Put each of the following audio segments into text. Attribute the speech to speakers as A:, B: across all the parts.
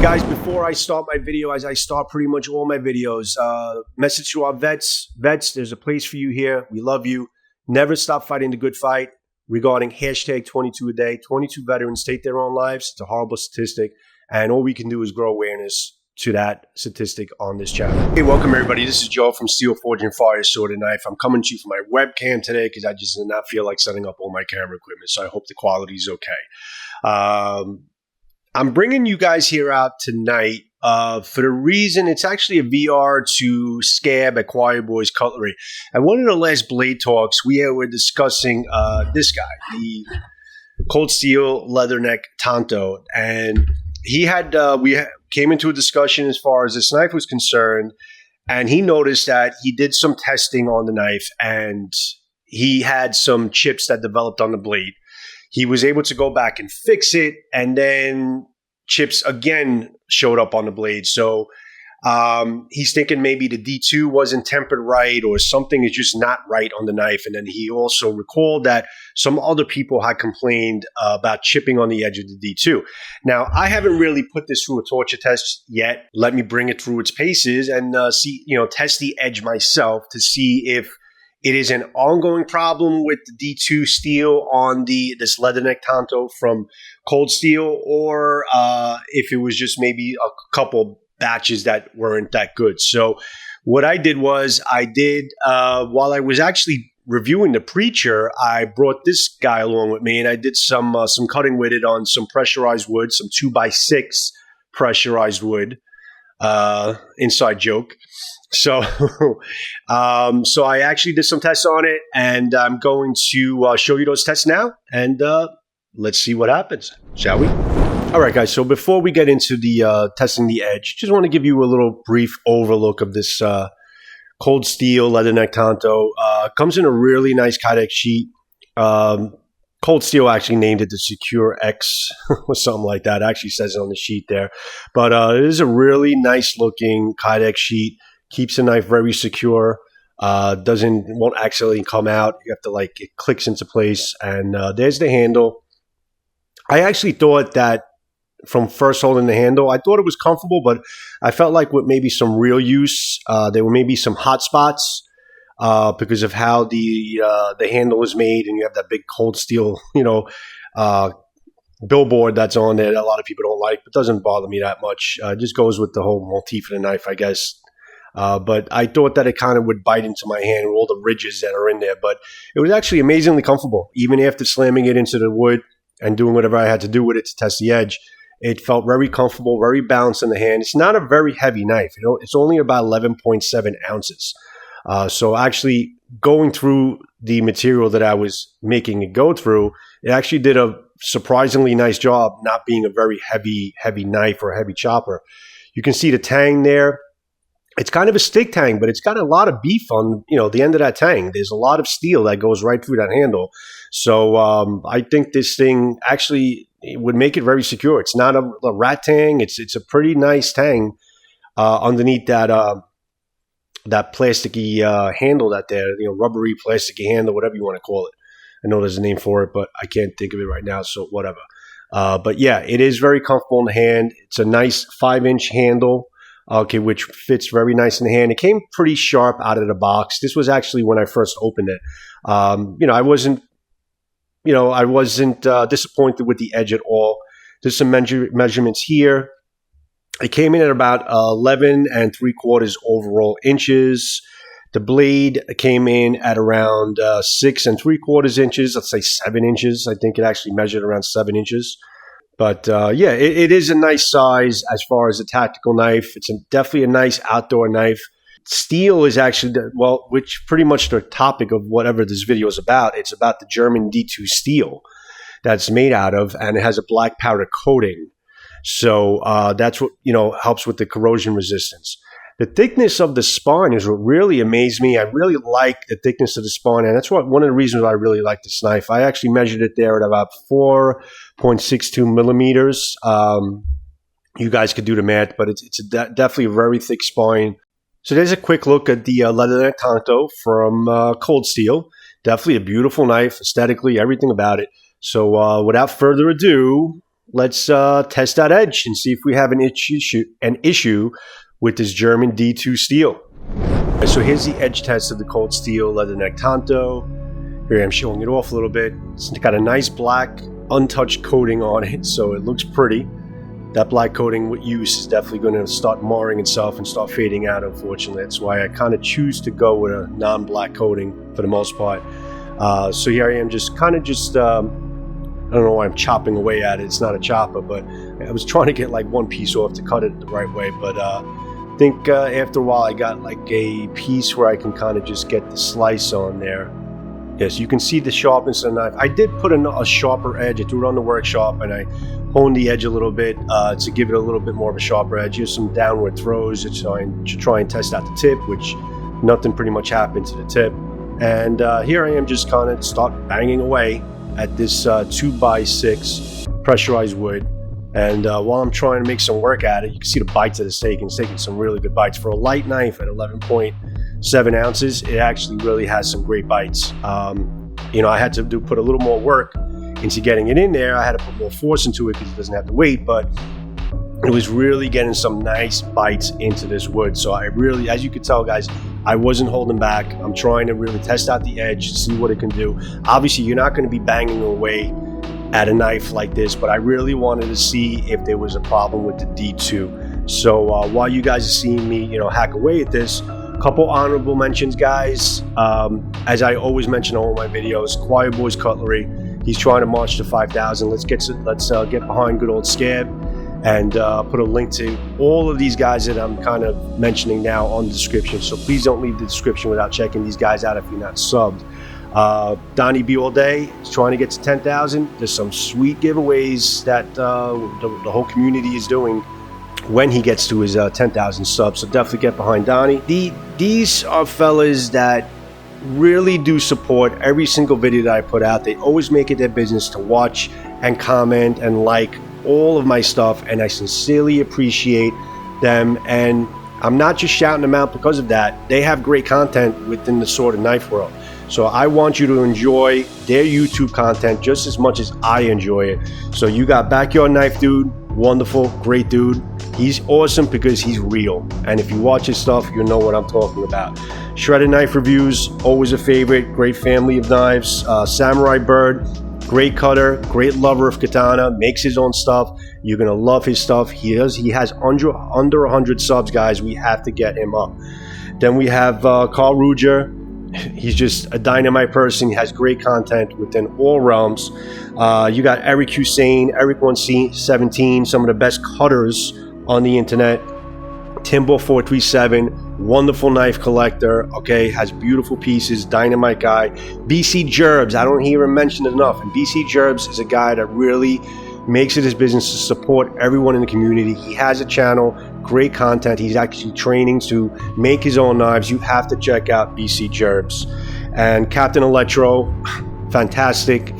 A: guys, before I start my video, as I start pretty much all my videos, message to our vets. Vets, there's a place for you here. We love you. Never stop fighting the good fight. Regarding hashtag 22 a day, 22 veterans take their own lives. It's a horrible statistic, and all we can do is grow awareness to that statistic on this channel. Hey, welcome everybody. This is Joe from Steel Forge and Fire Sword and Knife. I'm coming to you from my webcam today because I just did not feel like setting up all my camera equipment, so I hope the quality is okay. I'm bringing you guys here out tonight for the reason it's actually a VR to Scab at CHOIRBOYZ Cutlery. At one of the last Blade Talks, we were discussing this guy, the Cold Steel Leatherneck Tanto, and he had we came into a discussion as far as this knife was concerned, and he noticed that he did some testing on the knife, and he had some chips that developed on the blade. He was able to go back and fix it, and then chips again showed up on the blade. So he's thinking maybe the D2 wasn't tempered right, or something is just not right on the knife. And then he also recalled that some other people had complained about chipping on the edge of the D2. Now, I haven't really put this through a torture test yet. Let me bring it through its paces and test the edge myself to see if it is an ongoing problem with the D2 steel on this Leatherneck Tanto from Cold Steel, or if it was just maybe a couple batches that weren't that good. So what I did was while I was actually reviewing the Preacher, I brought this guy along with me, and I did some cutting with it on some pressurized wood, some 2x6 pressurized wood. Inside joke. So, so I actually did some tests on it, and I'm going to show you those tests now, and let's see what happens, shall we? All right, guys. So before we get into the testing the edge, just want to give you a little brief overlook of this Cold Steel Leatherneck Tanto. Comes in a really nice Kydex sheet. Cold Steel actually named it the Secure X or something like that. It actually says it on the sheet there. But it is a really nice looking Kydex sheet. Keeps the knife very secure. Won't accidentally come out. You have to it clicks into place. And there's the handle. I actually thought that from first holding the handle, I thought it was comfortable, but I felt like with maybe some real use, there were maybe some hot spots. Because of how the handle is made, and you have that big Cold Steel, billboard that's on there that a lot of people don't like, but doesn't bother me that much. It just goes with the whole motif of the knife, I guess. But I thought that it kind of would bite into my hand with all the ridges that are in there. But it was actually amazingly comfortable, even after slamming it into the wood and doing whatever I had to do with it to test the edge. It felt very comfortable, very balanced in the hand. It's not a very heavy knife. It's only about 11.7 ounces. So actually going through the material that I was making it go through, it actually did a surprisingly nice job not being a very heavy knife or a heavy chopper. You can see the tang there. It's kind of a stick tang, but it's got a lot of beef on, the end of that tang. There's a lot of steel that goes right through that handle. So I think this thing actually would make it very secure. It's not a rat tang. It's a pretty nice tang underneath that plasticky handle that there, rubbery plasticky handle, whatever you want to call it. I know there's a name for it, but I can't think of it right now, so whatever. But yeah, it is very comfortable in the hand. It's a nice 5-inch handle, which fits very nice in the hand. It came pretty sharp out of the box. This was actually when I first opened it. I wasn't disappointed with the edge at all. There's some measurements here. It came in at about 11 3/4 overall inches. The blade came in at around 6 3/4 inches. Let's say 7 inches. I think it actually measured around 7 inches. But yeah, it is a nice size as far as a tactical knife. It's definitely a nice outdoor knife. Steel is actually, which pretty much the topic of whatever this video is about. It's about the German D2 steel that's made out of, and it has a black powder coating. So that's what helps with the corrosion resistance. The thickness of the spine is what really amazed me. I really like the thickness of the spine, and that's one of the reasons I really like this knife. I actually measured it there at about 4.62 millimeters. You guys could do the math, but it's definitely a very thick spine. So there's a quick look at the Leatherneck Tanto from Cold Steel. Definitely a beautiful knife, aesthetically, everything about it. So without further ado, let's test that edge and see if we have an issue with this German D2 steel. So here's the edge test of the cold steel Leatherneck Tanto. Here I'm showing it off a little bit. It's got a nice black untouched coating on it, so it looks pretty. That black coating with use is definitely going to start marring itself and start fading out, unfortunately. That's why I kind of choose to go with a non-black coating for the most part. So here I am just I don't know why I'm chopping away at it. It's not a chopper, but I was trying to get like one piece off to cut it the right way. But I think after a while I got like a piece where I can kind of just get the slice on there. Yes, you can see the sharpness of the knife. I did put a sharper edge. I threw it on the workshop and I honed the edge a little bit to give it a little bit more of a sharper edge. Here's some downward throws to try and test out the tip, which nothing pretty much happened to the tip. And here I am just kind of start banging away at this 2x6 pressurized wood. And while I'm trying to make some work at it, you can see the bites that it's taking. It's taking some really good bites. For a light knife at 11.7 ounces, it actually really has some great bites. You know, I had to put a little more work into getting it in there. I had to put more force into it because it doesn't have to weight, but it was really getting some nice bites into this wood. So I really, as you could tell, guys, I wasn't holding back. I'm trying to really test out the edge, see what it can do. Obviously, you're not going to be banging away at a knife like this, but I really wanted to see if there was a problem with the D2. So while you guys are seeing me, you know, hack away at this, a couple honorable mentions, guys. As I always mention in all my videos, CHOIRBOYZ Cutlery. He's trying to march to 5,000. Let's get behind good old Scab and put a link to all of these guys that I'm kind of mentioning now on the description. So please don't leave the description without checking these guys out if you're not subbed. Donnie B all day is trying to get to 10,000. There's some sweet giveaways that the whole community is doing when he gets to his 10,000 subs. So definitely get behind Donnie. These are fellas that really do support every single video that I put out. They always make it their business to watch and comment and like all of my stuff, and I sincerely appreciate them. And I'm not just shouting them out because of that. They have great content within the sword and knife world. So I want you to enjoy their YouTube content just as much as I enjoy it. So you got Backyard Knife Dude, wonderful, great dude. He's awesome because he's real. And if you watch his stuff, you know what I'm talking about. Shredded Knife Reviews, always a favorite, great family of knives. Samurai Byrd, great cutter, great lover of katana, makes his own stuff. You're gonna love his stuff. He has under 100 subs, guys. We have to get him up. Then we have Karl Ruedger. He's just a dynamite person. He has great content within all realms. You got Eric Husayn, Eric 117, some of the best cutters on the internet. Timbo 437, wonderful knife collector, okay, has beautiful pieces, dynamite guy. BC Jerbs, I don't hear him mentioned enough, and BC Jerbs is a guy that really makes it his business to support everyone in the community. He has a channel, great content. He's actually training to make his own knives. You have to check out BC Jerbs. And Captain Electro, fantastic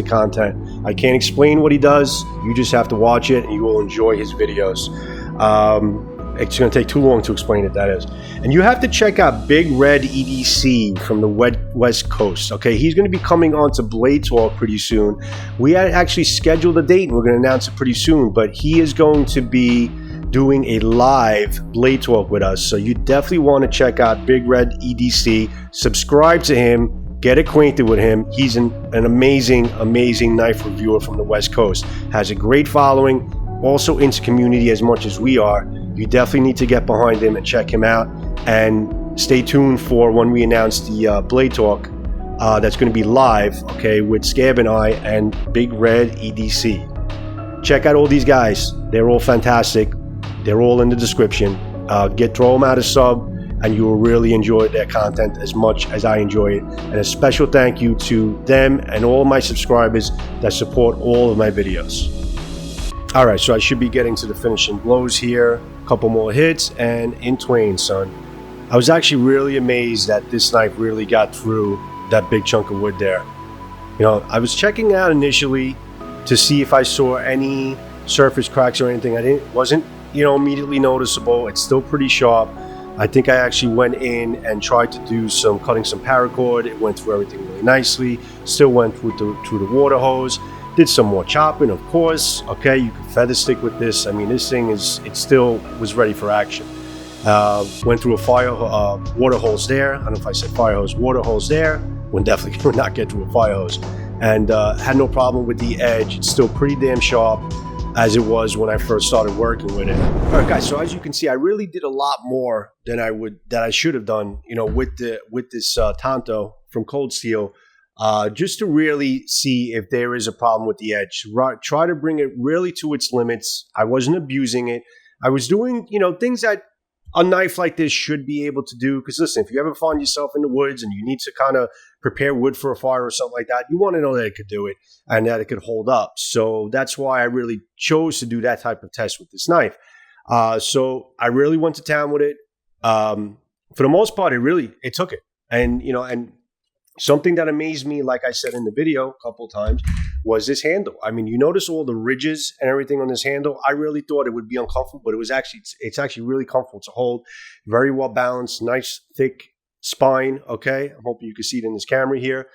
A: content. I can't explain what he does. You just have to watch it and you will enjoy his videos. It's going to take too long to explain it, that is. And you have to check out Big Red EDC from the West Coast. Okay, he's going to be coming on to Blade Talk pretty soon. We had actually scheduled a date and we're going to announce it pretty soon, but he is going to be doing a live Blade Talk with us. So you definitely want to check out Big Red EDC. Subscribe to him. Get acquainted with him. He's an amazing knife reviewer from the West Coast. Has a great following. Also into community as much as we are. You definitely need to get behind him and check him out. And stay tuned for when we announce the Blade Talk that's going to be live, okay, with Scab and I and Big Red EDC. Check out all these guys. They're all fantastic. They're all in the description. Throw them out a sub, and you will really enjoy their content as much as I enjoy it. And a special thank you to them and all my subscribers that support all of my videos. All right, so I should be getting to the finishing blows here. A couple more hits and in twain, son. I was actually really amazed that this knife really got through that big chunk of wood there. You know, I was checking out initially to see if I saw any surface cracks or anything. Wasn't, you know, immediately noticeable. It's still pretty sharp. I think I actually went in and tried to do cutting some paracord. It went through everything really nicely. Still went through the water hose. Did some more chopping, of course. Okay, you can feather stick with this. I mean, this thing it still was ready for action. Went through a fire water hose there. I don't know if I said fire hose, water hose there. We'll definitely not get through a fire hose. And had no problem with the edge. It's still pretty damn sharp as it was when I first started working with it. All right, guys. So as you can see, I really did a lot more than I should have done. You know, with this Tanto from Cold Steel. Just to really see if there is a problem with the edge. Try to bring it really to its limits. I wasn't abusing it. I was doing, you know, things that a knife like this should be able to do. Because listen, if you ever find yourself in the woods and you need to kind of prepare wood for a fire or something like that, you want to know that it could do it and that it could hold up. So that's why I really chose to do that type of test with this knife. So I really went to town with it. For the most part, it took it. And, you know, and something that amazed me, like I said in the video a couple of times, was this handle. I mean, you notice all the ridges and everything on this handle. I really thought it would be uncomfortable, but it's actually really comfortable to hold. Very well balanced, nice thick spine. Okay, I'm hoping you can see it in this camera here.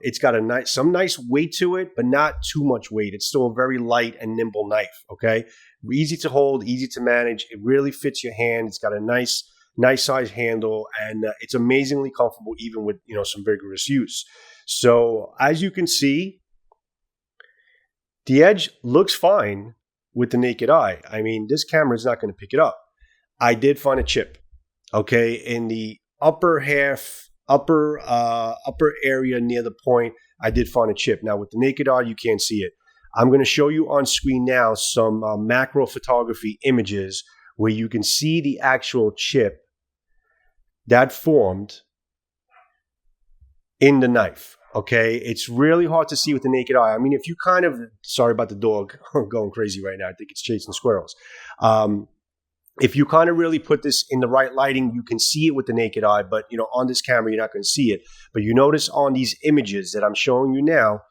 A: It's got some nice weight to it, but not too much weight. It's still a very light and nimble knife. Okay, easy to hold, easy to manage. It really fits your hand. It's got a nice size handle, and it's amazingly comfortable even with, you know, some vigorous use. So as you can see, the edge looks fine with the naked eye. I mean, this camera is not going to pick it up. I did find a chip, okay, in the upper area near the point. I did find a chip. Now with the naked eye, you can't see it. I'm going to show you on screen now some macro photography images where you can see the actual chip that formed in the knife. Okay, it's really hard to see with the naked eye. I mean, if you kind of, sorry about the dog going crazy right now. I think it's chasing squirrels. If you kind of really put this in the right lighting, you can see it with the naked eye. But, you know, on this camera, you're not going to see it. But you notice on these images that I'm showing you now,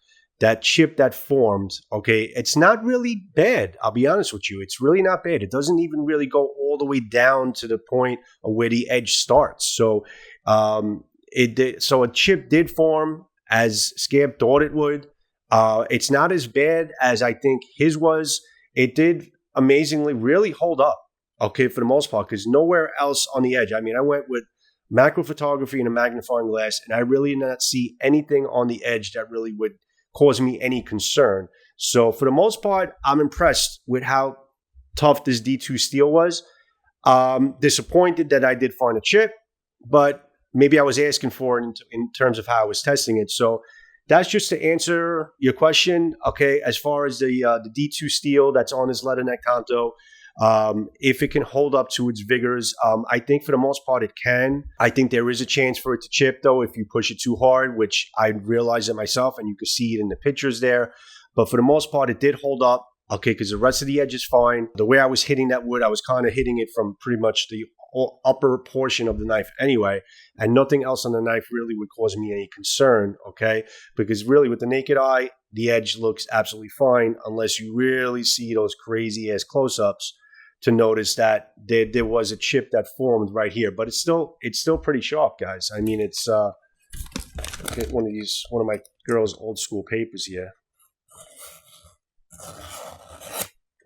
A: that chip that formed, okay, it's not really bad. I'll be honest with you. It's really not bad. It doesn't even really go all the way down to the point of where the edge starts. So so a chip did form as Scab thought it would. It's not as bad as I think his was. It did amazingly really hold up, okay, for the most part, because nowhere else on the edge. I mean, I went with macro photography and a magnifying glass, and I really did not see anything on the edge that really would cause me any concern. So for the most part, I'm impressed with how tough this D2 steel was. Disappointed that I did find a chip, but maybe I was asking for it in terms of how I was testing it. So that's just to answer your question. Okay, as far as the D2 steel that's on this Leatherneck Tanto, if it can hold up to its vigors, I think for the most part it can. I think there is a chance for it to chip though if you push it too hard, which I realized it myself, and you can see it in the pictures there. But for the most part, it did hold up. Okay, because the rest of the edge is fine. The way I was hitting that wood, I was kind of hitting it from pretty much the upper portion of the knife anyway, and nothing else on the knife really would cause me any concern, okay? Because really with the naked eye, the edge looks absolutely fine unless you really see those crazy ass close-ups to notice that there was a chip that formed right here. But it's still pretty sharp, guys. I mean, it's get one of my girls' old school papers here.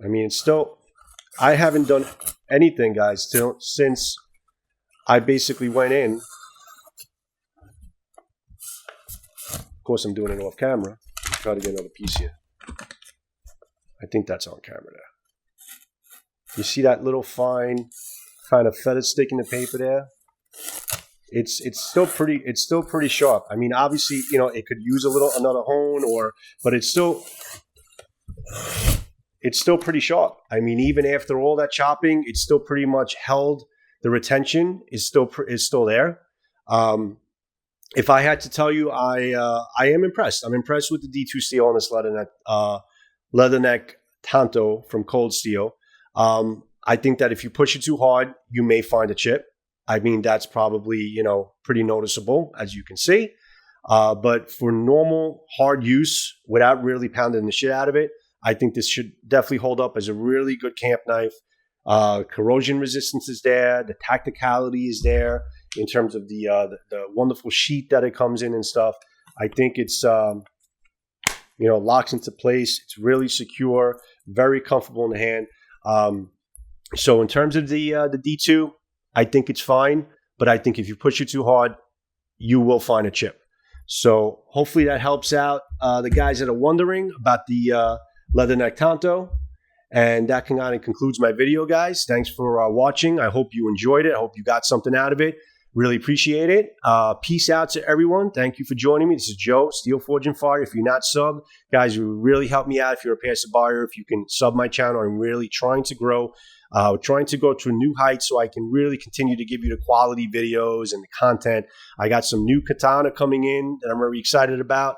A: I mean, it's still, I haven't done anything, guys, since I basically went in. Of course, I'm doing it off camera. Try to get another piece here. I think that's on camera there. You see that little fine kind of feather stick in the paper there? It's still pretty sharp. I mean, obviously, you know, it could use another hone, but it's still pretty sharp. I mean, even after all that chopping, it's still pretty much held. The retention is still there. If I had to tell you, I am impressed. I'm impressed with the D2 steel on this Leatherneck Tanto from Cold Steel. I think that if you push it too hard, you may find a chip. I mean, that's probably, you know, pretty noticeable, as you can see. But for normal hard use, without really pounding the shit out of it, I think this should definitely hold up as a really good camp knife. Corrosion resistance is there. The tacticality is there in terms of the wonderful sheet that it comes in and stuff. I think it's locks into place. It's really secure, very comfortable in the hand. So in terms of the D2, I think it's fine, but I think if you push it too hard, you will find a chip. So hopefully that helps out the guys that are wondering about the Leatherneck Tanto. And that kind of concludes my video, guys. Thanks for watching. I hope you enjoyed it. I hope you got something out of it. Really appreciate it. Peace out to everyone. Thank you for joining me. This is Joe, Steel Forge and Fire. If you're not subbed, guys, you really help me out if you're a passive buyer. If you can sub my channel, I'm really trying to grow. Trying to go to a new height so I can really continue to give you the quality videos and the content. I got some new katana coming in that I'm very excited about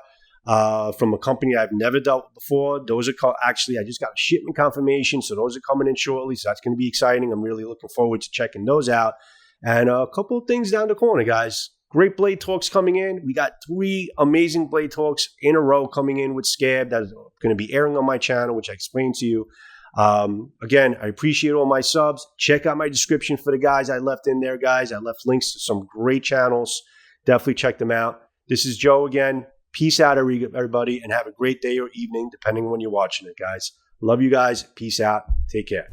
A: from a company I've never dealt with before. Those are actually, I just got a shipment confirmation, so those are coming in shortly. So that's going to be exciting. I'm really looking forward to checking those out. And a couple of things down the corner, guys. Great blade talks coming in. We got 3 amazing blade talks in a row coming in with Scab that is going to be airing on my channel, which I explained to you. Again, I appreciate all my subs. Check out my description for the guys I left in there, guys. I left links to some great channels. Definitely check them out. This is Joe again. Peace out, everybody, and have a great day or evening, depending on when you're watching it, guys. Love you guys. Peace out. Take care.